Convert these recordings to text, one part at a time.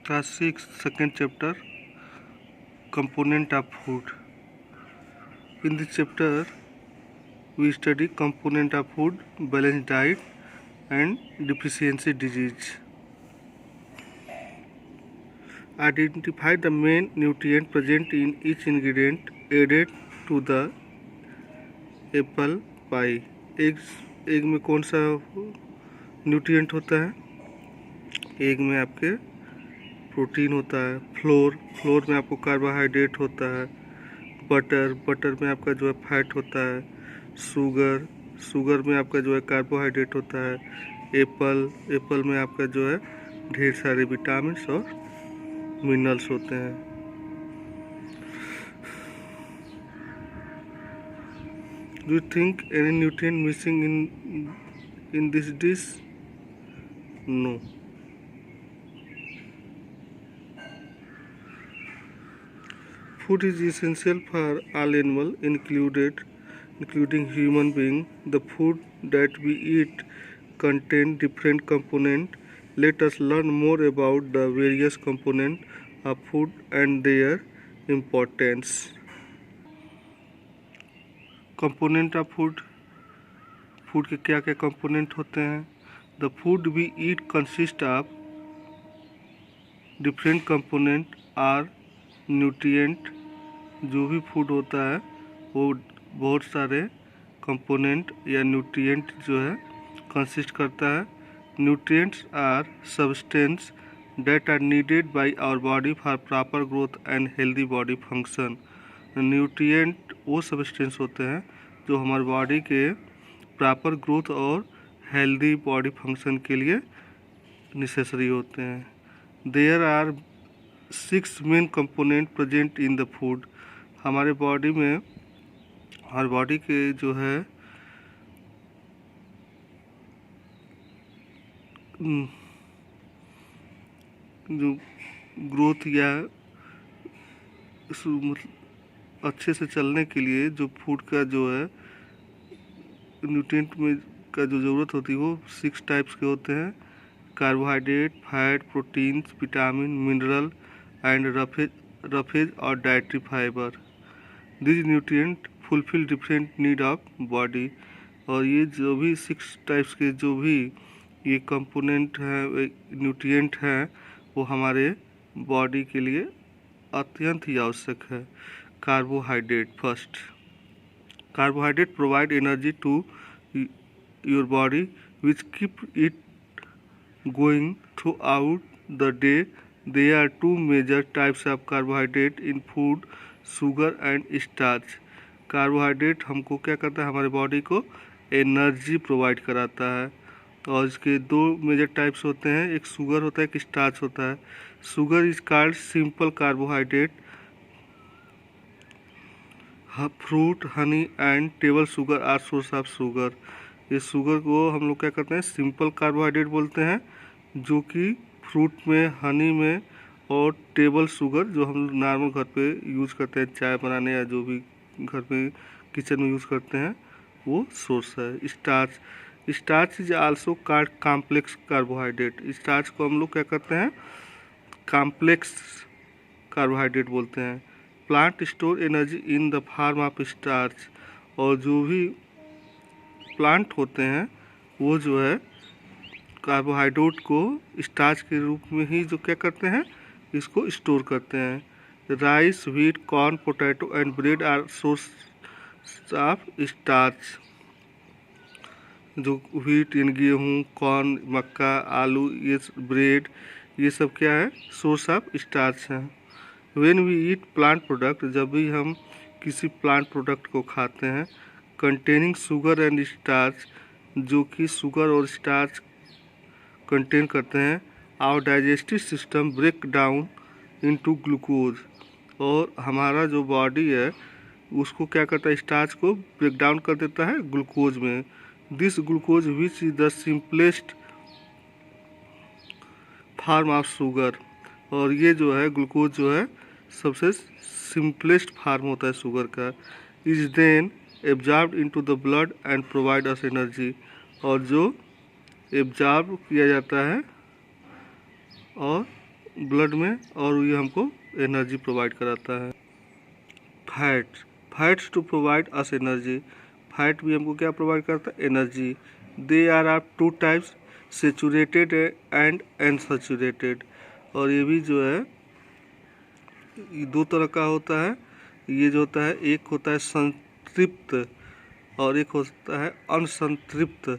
Class 6 second chapter component of food. In this chapter we study component of food, balanced diet and deficiency disease. Identify the main nutrient present in each ingredient added to the apple pie. Egg में कौन सा nutrient होता है? Egg में आपके protein होता है, floor में आपको कार्बोहाइड्रेट होता है, बटर में आपका जो है फैट होता है, शुगर में आपका जो है कार्बोहाइड्रेट होता है, एप्पल में आपका जो है ढेर सारे विटामिन और मिनरल्स होते हैं. Do you think any nutrient missing in this dish? No. Food is essential for all animals, including human beings. The food that we eat contain different components. Let us learn more about the various components of food and their importance. Component of food. Food के क्या क्या component होते हैं? The food we eat consist of different component are nutrient. जो भी food होता है वो बहुत सारे कंपोनेंट या न्यूट्रिएंट जो है कंसिस्ट करता है. Nutrients are substance that are needed by our body for proper growth and healthy body function. Nutrient वो सब्सटेंस होते हैं जो हमारे बॉडी के प्रॉपर ग्रोथ और हेल्दी बॉडी फंक्शन के लिए नेसेसरी होते हैं. There are 6 main component present in the food. हमारे बॉडी के जो है जो ग्रोथ या अच्छे से चलने के लिए जो फूड का जो है न्यूट्रिएंट में का जो ज़रूरत होती है वो 6 टाइप्स के होते हैं. Carbohydrate, fat, proteins, vitamin, mineral and roughage और dietary fibre. This nutrient fulfil different need of body. और ये जो भी 6 टाइप्स के जो भी ये कंपोनेंट हैं, न्यूट्रिएंट हैं, वो हमारे बॉडी के लिए अत्यंत ही आवश्यक है. Carbohydrate first. Carbohydrate provide energy to your body, which keep it going throughout the day. There are 2 major types of carbohydrate in food: sugar and starch. Carbohydrate हमको क्या करता है? हमारे बॉडी को एनर्जी प्रोवाइड कराता है. और इसके 2 मेजर टाइप्स होते हैं, एक शुगर होता है, एक स्टार्च होता है. Sugar is called simple carbohydrate. Fruit, honey and table sugar are source of sugar. ये शुगर को हम लोग क्या करते हैं? सिंपल कार्बोहाइड्रेट बोलते हैं, जो कि फ्रूट में, हनी में और टेबल शुगर जो हम नॉर्मल घर पे यूज़ करते हैं चाय बनाने या जो भी घर पे किचन में यूज़ करते हैं, वो सोर्स है. Starch is also called complex carbohydrate. Starch को हम लोग क्या करते हैं? कॉम्प्लेक्स कार्बोहाइड्रेट बोलते हैं. Plant store energy in the form of starch. और जो भी प्लांट होते हैं वो जो है कार्बोहाइड्रेट को स्टार्च के रूप में ही जो क्या करते हैं? इसको स्टोर करते हैं. Rice, wheat, corn, potato and bread are source of starch. जो व्हीट यानी गेहूँ, कॉर्न, मक्का, आलू, ये ब्रेड, ये सब क्या है? सोर्स ऑफ स्टार्च हैं. When we eat plant product, जब भी हम किसी प्लांट प्रोडक्ट को खाते हैं, containing sugar and starch, जो कि शुगर और स्टार्च कंटेन करते हैं, our digestive system break down into glucose. और हमारा जो बॉडी है उसको क्या करता है? स्टार्च को ब्रेक डाउन कर देता है ग्लूकोज में. This glucose which is the simplest form of sugar. और ये जो है ग्लूकोज जो है सबसे सिंपलेस्ट फार्म होता है शुगर का. Is then absorb into the blood and provide us energy. और जो एब्जॉर्ब किया जाता है और ब्लड में, और ये हमको एनर्जी प्रोवाइड कराता है। Fats to provide us energy, fat भी हमको क्या प्रोवाइड करता है? Energy. They are of two types, saturated and unsaturated, और ये भी जो है ये दो तरह का होता है। ये जो होता है, एक होता है संतृप्त और एक होता है अनसंतृप्त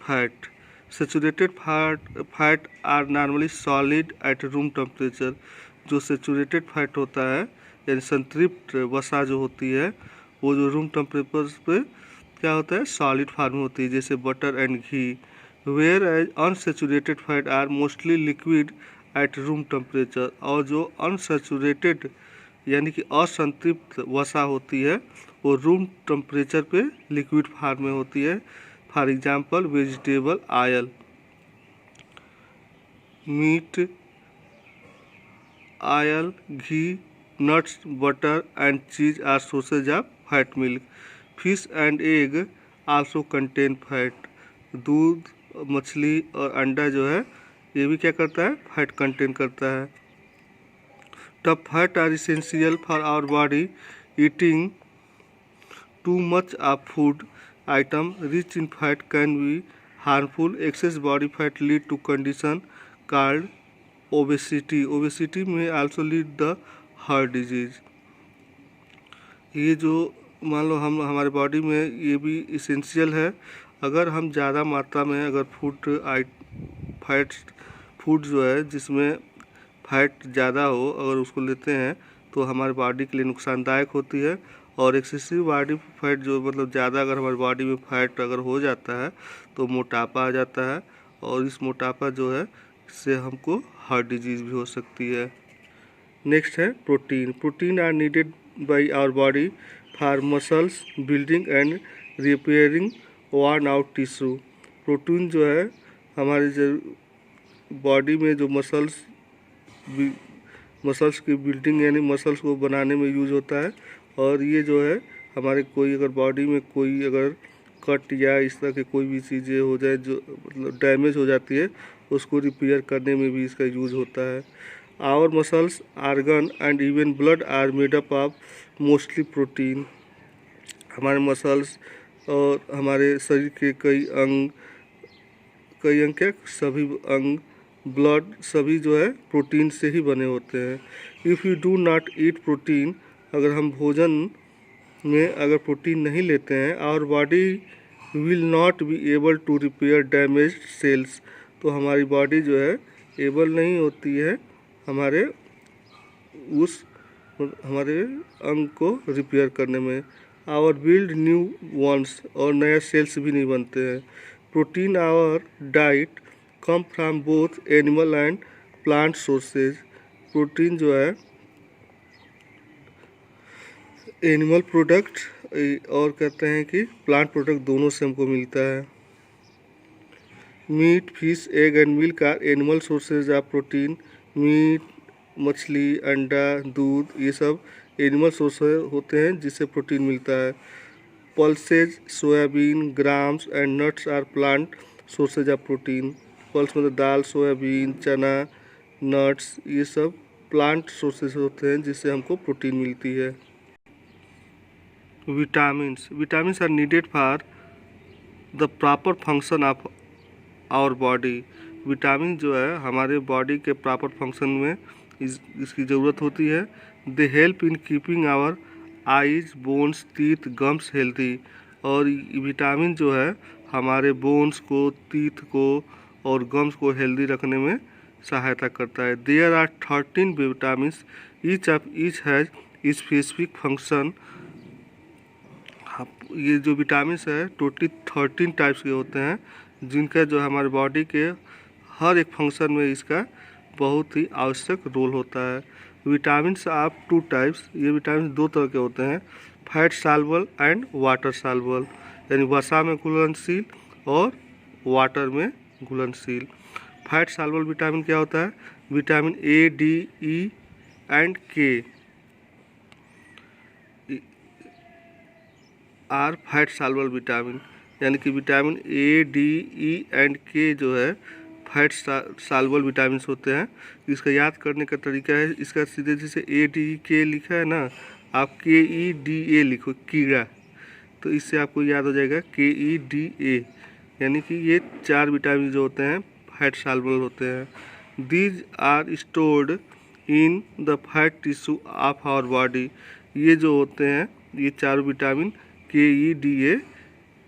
fat. Saturated fat are normally solid at room temperature, जो सेचुरेटेड फैट होता है यानी संतृप्त वसा जो होती है वो जो रूम टेम्परेचर पे क्या होता है? सॉलिड फॉर्म में होती है, जैसे butter and ghee. Where as unsaturated fat are mostly liquid at room temperature, और जो अनसेचुरेटेड यानी कि असंतृप्त वसा होती है वो रूम टेम्परेचर पे लिक्विड फॉर्म में होती है। For example vegetable oil, meat, oil, ghee, nuts, butter and cheese are sources of fat milk. Fish and egg also contain fat, दूध, मछली और अंडा जो है ये भी क्या करता है? फैट कंटेन करता है। The fat are essential for our body. Eating too much of food item rich in fat can be harmful. Excess body fat lead to condition called obesity. Obesity may also lead the heart disease. ये जो मान लो हम हमारे body में ये भी essential है। अगर हम ज़्यादा मात्रा में अगर फूड जो है जिसमें फैट ज़्यादा हो अगर उसको लेते हैं तो हमारे बॉडी के लिए नुकसानदायक होती है। और एक्सेसिव बॉडी फैट जो मतलब ज़्यादा अगर हमारी बॉडी में फैट अगर हो जाता है तो मोटापा आ जाता है, और इस मोटापा जो है इससे हमको हार्ट डिजीज़ भी हो सकती है। नेक्स्ट है protein. Protein are needed by our body for muscles building and repairing worn out tissue. Protein जो है हमारे जो बॉडी में जो मसल्स की बिल्डिंग यानी मसल्स को बनाने में यूज होता है, और ये जो है हमारे कोई अगर बॉडी में कोई अगर कट या इस तरह के कोई भी चीज़ें हो जाए जो मतलब डैमेज हो जाती है उसको रिपेयर करने में भी इसका यूज होता है। Our muscles, organ and even blood are made up of mostly protein. हमारे मसल्स और हमारे शरीर के कई अंग क्या सभी अंग, ब्लड सभी जो है प्रोटीन से ही बने होते हैं। If you do not eat protein, अगर हम भोजन में अगर प्रोटीन नहीं लेते हैं, our body will not be able to repair damage cells, तो हमारी बॉडी जो है एबल नहीं होती है हमारे अंग को रिपेयर करने में। आवर बिल्ड न्यू वंस, और नया सेल्स भी नहीं बनते हैं। Protein our diet come from both animal and plant sources. Protein जो है एनिमल प्रोडक्ट और कहते हैं कि प्लांट प्रोडक्ट दोनों से हमको मिलता है। Meat, fish, egg and milk are animal sources of protein. Meat, मछली, अंडा, दूध ये सब एनिमल सोर्स होते हैं जिससे प्रोटीन मिलता है। Pulses, soybean, grams and nuts are plant sources of protein. Pulse मतलब दाल, सोयाबीन, चना, नट्स ये सब प्लांट सोर्सेज होते हैं जिससे हमको प्रोटीन मिलती है। Vitamins are needed for the proper function of our body. Vitamin जो है हमारे बॉडी के प्रॉपर फंक्शन में इसकी ज़रूरत होती है। They help in keeping our eyes, bones, teeth, gums healthy, और विटामिन जो है हमारे बोन्स को, टीथ को और गम्स को हेल्दी रखने में सहायता करता है। There are 13 vitamins, each has specific function. ये जो विटामिन है टोटली 13 टाइप्स के होते हैं जिनका जो हमारे बॉडी के हर एक फंक्शन में इसका बहुत ही आवश्यक रोल होता है। विटामिन्स ऑफ 2 टाइप्स, ये विटामिन 2 तरह के होते हैं, fat soluble and water soluble, यानी वसा में घुलनशील और वाटर में घुलनशील। फैट सॉल्युबल विटामिन क्या होता है? Vitamin A, D, E and के आर फैट सॉल्युबल विटामिन, यानी कि vitamin A, D, E and के जो है फैट साल्युबल विटामिन होते हैं। इसका याद करने का तरीका है, इसका सीधे जैसे ADK लिखा है ना, आप KEDA लिखो, कीड़ा, तो इससे आपको याद हो जाएगा KEDA, यानी कि ये 4 विटामिन जो होते हैं फैट साल्युबल होते हैं। These are stored in the fat tissue of our body. ये जो होते हैं ये 4 विटामिन KEDA,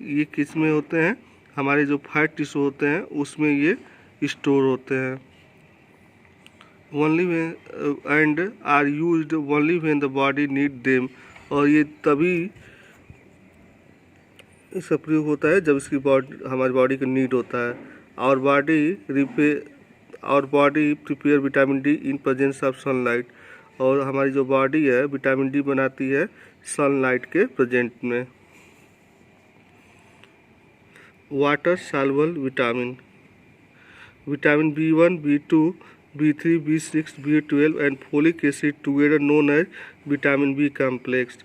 ये किस में होते हैं, हमारे जो फैट टिश्यू होते हैं उसमें ये स्टोर होते हैं। Only and are used only when the body need them, और ये तभी इसका प्रयोग होता है जब इसकी हमारी बॉडी को नीड होता है। और body prepare vitamin D in presence of sunlight, और हमारी जो बॉडी है विटामिन डी बनाती है सनलाइट के प्रेजेंट में। Water soluble vitamin, vitamin B1, B2, B3, B6, B12 and folic acid together known as vitamin B complex,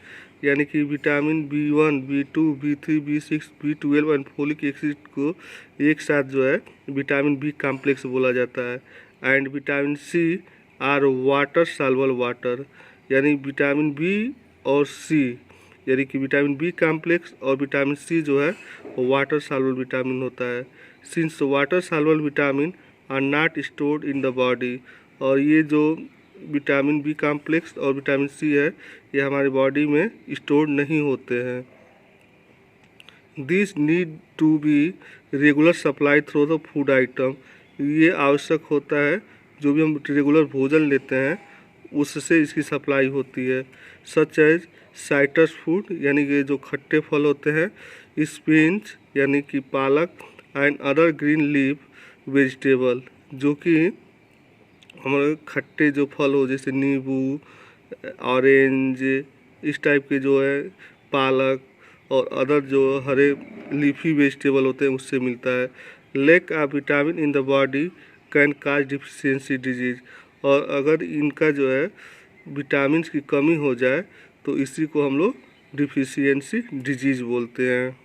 यानी कि vitamin B1, B2, B3, B6, B12 and folic acid को एक साथ जो है विटामिन बी कॉम्प्लेक्स बोला जाता है। And vitamin C are water soluble water, यानी विटामिन बी और सी, यानी कि विटामिन बी कॉम्प्लेक्स और विटामिन सी जो है वो वाटर सॉल्युबल विटामिन होता है। Since water soluble vitamin are not stored in the body, और ये जो विटामिन बी कॉम्प्लेक्स और विटामिन सी है ये हमारी बॉडी में स्टोर नहीं होते हैं। This need to be regular supply through the food item, ये आवश्यक होता है जो भी हम रेगुलर भोजन लेते हैं उससे इसकी सप्लाई होती है। सच एज साइट्रस फूड, यानी कि जो खट्टे फल होते हैं, स्पिनच यानी कि पालक, and other green leaf vegetable, जो कि हमारे खट्टे जो फल हो जैसे नींबू, ऑरेंज, इस टाइप के जो है पालक और अदर जो हरे लीफी वेजिटेबल होते हैं उससे मिलता है। Lack of vitamin in the body can cause deficiency disease, और अगर इनका जो है विटामिन की कमी हो जाए तो इसी को हम लोग डिफिशियंसी डिजीज बोलते हैं।